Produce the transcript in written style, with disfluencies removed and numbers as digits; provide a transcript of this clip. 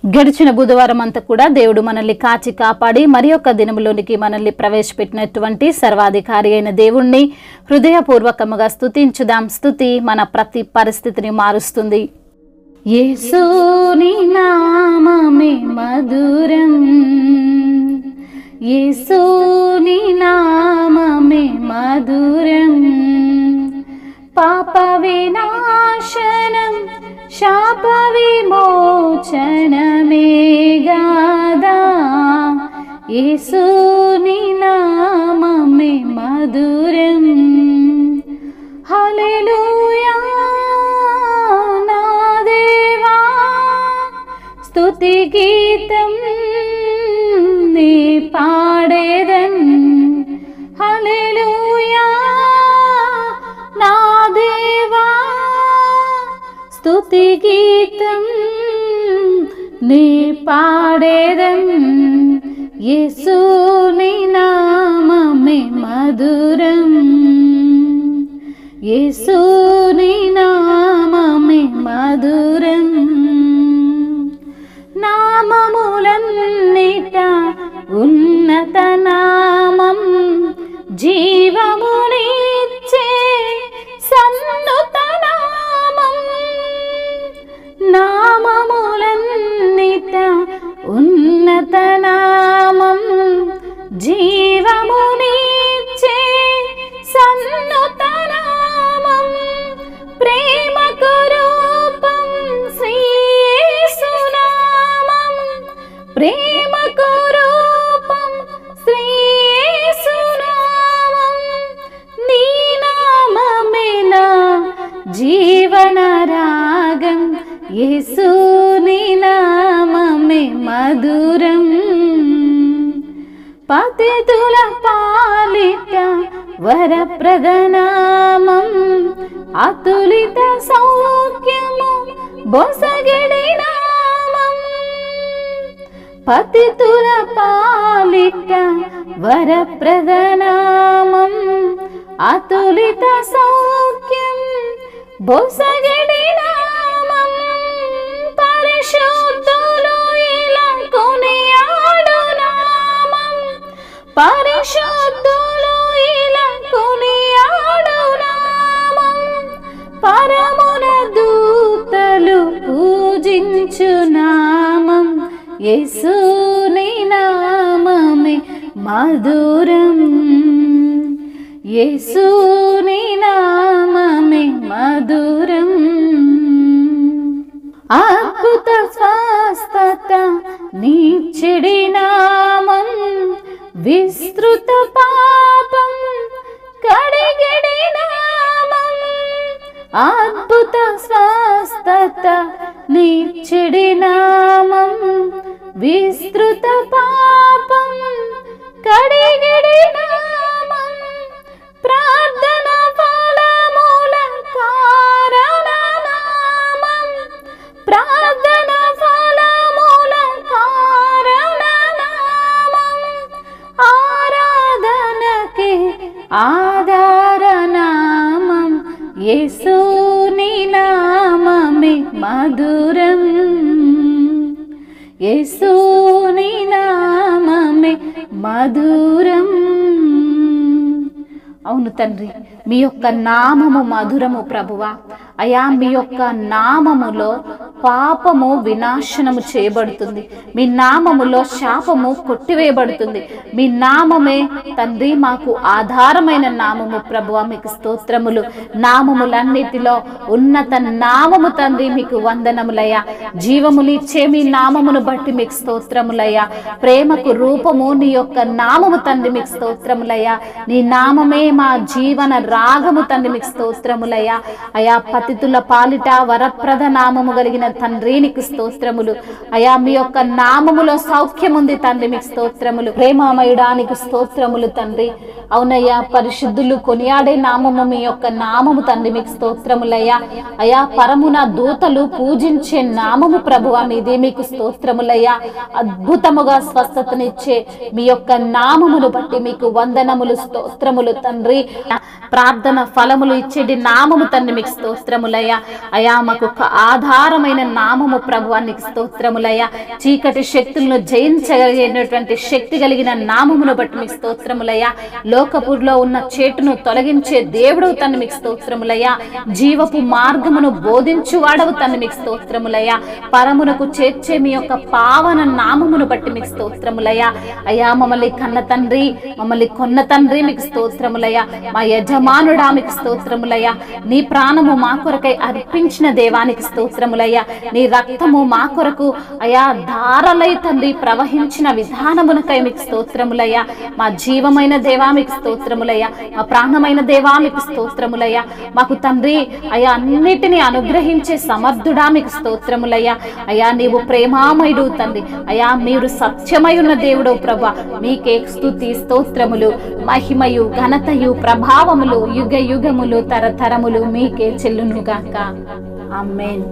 గడిచిన బుధవారం అంతా కూడా దేవుడు మనల్ని కాచి కాపాడి మరి ఒక దినములోనికి మనల్ని ప్రవేశపెట్టినటువంటి సర్వాధికారి అయిన దేవుణ్ణి హృదయపూర్వకముగా స్తుతించుదాం. స్తుతి మన ప్రతి పరిస్థితిని మారుస్తుంది. యేసుని నామమే మధురం, యేసుని నామమే మధురం, పాప వినాశనం శాప విమోచనమే గాదా. యేసుని నామమే మధురం. హల్లెలూయా నా దేవా, స్తుతి గీతం నీ పాడేదన్. హల్లెలూయా నా దేవా, స్తుతి గీతం నీ పాడేదన్. యేసుని నామమే మధురం, యేసుని నామమే మధురం. నామములన్నిట ఉన్నత నామం, జీవమునిచ్చే సన్నుత నామం. నామములన్నిట ఉన్నత నామం, జీవమునిచ్చే సన్నుత నామం. ప్రేమకు రూపం శ్రీ యేసు నామం, ప్రేమకు రూపం శ్రీ యేసు నామం. నీ నామమే నా జీవన రాగం, యేసుని నామమే మధురం. పతితుల పాలిట వరప్రదనామం, అతులిత సౌఖ్యము బొసగిడి నామం. పతితుల పాలిట వరప్రదనామం, అతులిత సౌఖ్యం బొసగిడి నామం. పరిశుద్ధులు ఇలా కొనియాడు నామం, పరిశుద్ధులు ఇలా కొనియాడు నామం. పరమున దూతలు పూజించు నామం, యేసుని నామమే మధురం, యేసుని నామమే మధురం. అద్భుత స్వస్థత నీచెడి నామం, విస్తృత పాపం కడిగడి నామం. అద్భుత స్వస్థత నీచెడి నామం, విస్తృత పాపం కడిగడి నామం. ప్రార్థన ఫలముల కారణ నామం, ప్రార్థన ఫలముల కారణ నామం. ఆరాధనకే ఆధార నామం, యేసుని నామమే మధురం, యేసుని నామమే మధురం. అవును తండ్రి, మీ యొక్క నామము మధురము ప్రభువా. అయా, మీ యొక్క నామములో పాపము వినాశనము చేయబడుతుంది, మీ నామములో శాపము కొట్టివేయబడుతుంది. మీ నామమే తండ్రి మాకు ఆధారమైన నామము ప్రభువా. మీకు స్తోత్రములు. నామములన్నిటిలో ఉన్నత నామము తండ్రి, మీకు వందనములయ్యా. జీవమునిచ్చే మీ నామమును బట్టి మీకు స్తోత్రములయ్యా. ప్రేమకు రూపము నీ యొక్క నామము తండ్రి, మీకు స్తోత్రములయ్యా. నీ నామమే మా జీవన రాగము తండ్రి, మీకు స్తోత్రములయ్యా. అయా, పతితుల పాలిట వరప్రద నామము కలిగిన తండ్రి, నీకు స్తోత్రములు. అయా, మీ యొక్క నామములో సౌఖ్యం ఉంది తండ్రి, మీకు స్తోత్రములు. ప్రేమామయుడానికి స్తోత్రములు తండ్రి. అవునయ్యా, పరిశుద్ధులు కొనియాడే నామము మీ యొక్క నామము తండ్రి, మీకు స్తోత్రములయ్యా. అయా, పరమున దూతలు పూజించే నామము ప్రభువా మీది, మీకు స్తోత్రములయ్యా. అద్భుతముగా స్వస్థతనిచ్చే మీ యొక్క నామమును బట్టి మీకు వందనములు, స్తోత్రములు తండ్రి. ప్రార్థన ఫలములు ఇచ్చేటి నామము తండ్రి, మీకు స్తోత్రములయ్యా. అయా, మాకు ఆధారమైన ఉన్నతమైన నామము ప్రభువా నీకు స్తోత్రములయ్యా. చీకటి శక్తులను జయించగలిగినటువంటి శక్తి కలిగిన నామమును బట్టి మీకు స్తోత్రములయ్యా. లోకపులో ఉన్న చేటును తొలగించే దేవుడు తను మీకు స్తోత్రములయ్యా. జీవపు మార్గమును బోధించువాడవు తను మీకు స్తోత్రములయ్యా. పరమునకు చేర్చే మీ యొక్క పావన నామమును బట్టి మీకు స్తోత్రములయ్యా. అయ్యా మమ్మల్ని కన్న తండ్రి, మమ్మల్ని కొన్న తండ్రి మీకు స్తోత్రములయ్యా. మా యజమానుడా మీకు స్తోత్రములయ్యా. నీ ప్రాణము మా కొరకై అర్పించిన దేవానికి స్తోత్రములయ్యా. నీ రక్తము మా కొరకు అయా ధారలై తండ్రి ప్రవహించిన విధానమునకై మీకు స్తోత్రములయ్యా. మా జీవమైన దేవా మీకు స్తోత్రములయ్యా. మా ప్రాణమైన దేవా మీకు స్తోత్రములయ్యా. మాకు తండ్రి అయా అన్నిటినీ అనుగ్రహించే సమర్థుడా మీకు స్తోత్రములయ్యా. అయా నీవు ప్రేమామయుడు తండ్రి, అయా మీరు సత్యమై ఉన్న దేవుడు ప్రభా. మీకే స్తుతి స్తోత్రములు, మహిమయు ఘనతయు ప్రభావములు యుగ యుగములు తరతరములు మీకే చెల్లునుగాక. ఆమేన్.